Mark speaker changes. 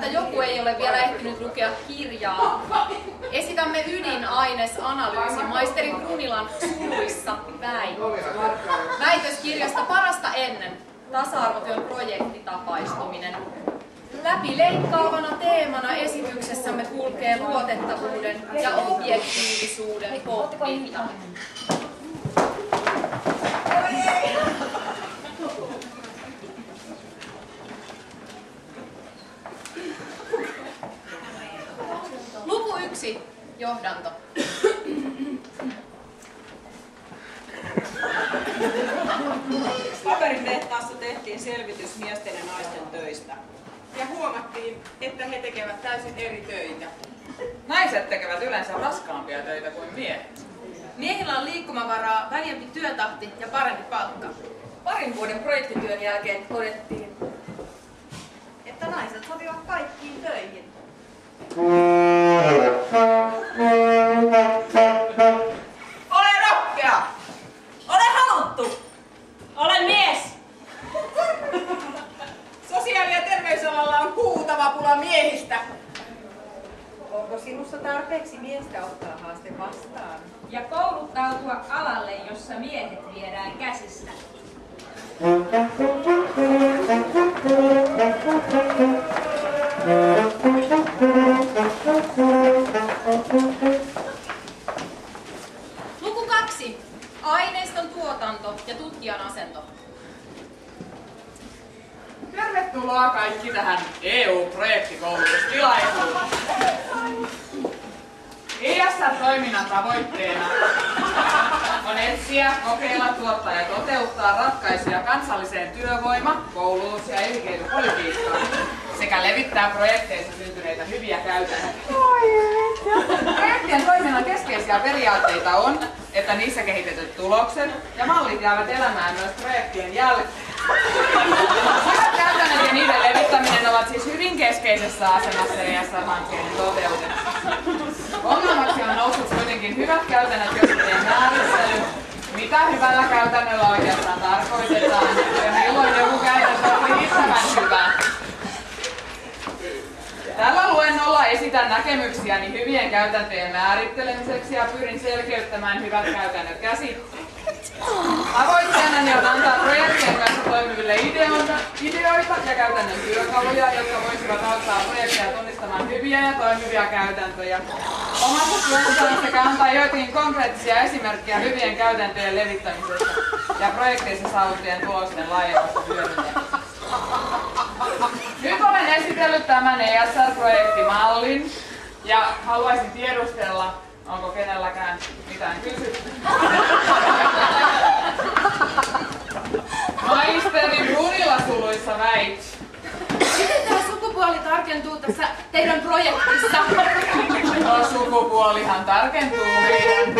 Speaker 1: että joku ei ole vielä ehtinyt lukea kirjaa. Esitämme ydinainesanalyysin maisteri Brunilan suluissa väitöskirjasta Parasta ennen. Tasa-arvotyön projektitapaistuminen. Läpileikkaavana teemana esityksessämme kulkee luotettavuuden ja objektiivisuuden pohdinta. Luku 1. Johdanto.
Speaker 2: Paperin tehtaassa tehtiin selvitys miesten ja naisten töistä.
Speaker 3: Ja huomattiin, että he tekevät täysin eri töitä.
Speaker 4: Naiset tekevät yleensä raskaampia töitä kuin miehet.
Speaker 3: Miehillä on liikkumavaraa, väljempi työtahti ja parempi palkka.
Speaker 5: Parin vuoden projektityön jälkeen todettiin,
Speaker 2: Että naiset sopivat kaikkiin töihin.
Speaker 3: Ole rohkea!
Speaker 2: Ole haluttu!
Speaker 5: olen mies!
Speaker 3: Sosiaali- ja terveysalalla on huutava pula miehistä.
Speaker 2: Onko sinussa tarpeeksi miestä ottaa haaste vastaan?
Speaker 5: Ja kouluttautua alalle, jossa miehet viedään käsistä.
Speaker 1: Luku 2. Aineiston tuotanto ja tutkijan asento.
Speaker 4: Tervetuloa kaikki tähän EU-projektikoulutustilaisuuteen. ISR-toiminnan tavoitteena on etsiä, kokeilla, tuottaa ja toteuttaa ratkaisuja kansalliseen työvoima-, koulutus- ja elinkeinopolitiikkaan sekä levittää projekteissa syntyneitä hyviä käytäntöjä. Projektien toiminnan keskeisiä periaatteita on, että niissä kehitetyt tulokset ja mallit jäävät elämään myös projektien jälkeen. Hyvät käytännöt ja niiden levittäminen ovat siis hyvin keskeisessä asemassa ESR-hankkeiden toteutuksessa. Ongelmaksi on noussut kuitenkin hyvät käytännöt, joiden määrittely, mitä hyvällä käytännöllä oikeastaan tarkoitetaan ja milloin joku käytäntö on riittävän hyvä. Tällä luennolla esitän näkemyksiäni hyvien käytäntöjen määrittelemiseksi ja pyrin selkeyttämään hyvät käytännöt käsitteet. Tavoitteenani on antaa projektien kanssa toimiville ideoita ja käytännön työkaluja, jotka voisivat auttaa projekteja tunnistamaan hyviä ja toimivia käytäntöjä omassa työssään sekä antaa joitakin konkreettisia esimerkkejä hyvien käytäntöjen levittämisestä ja projekteissa saavuttujen tulosten laajemmasta hyödyntämisestä. Nyt olen esitellyt tämän ESR-projektimallin ja haluaisin tiedustella, onko kenelläkään mitään kysytty. Maisteri Brunila suluissa väit.
Speaker 1: Miten tämä sukupuoli tarkentuu tässä teidän projektissa?
Speaker 4: No, sukupuolihan tarkentuu meidän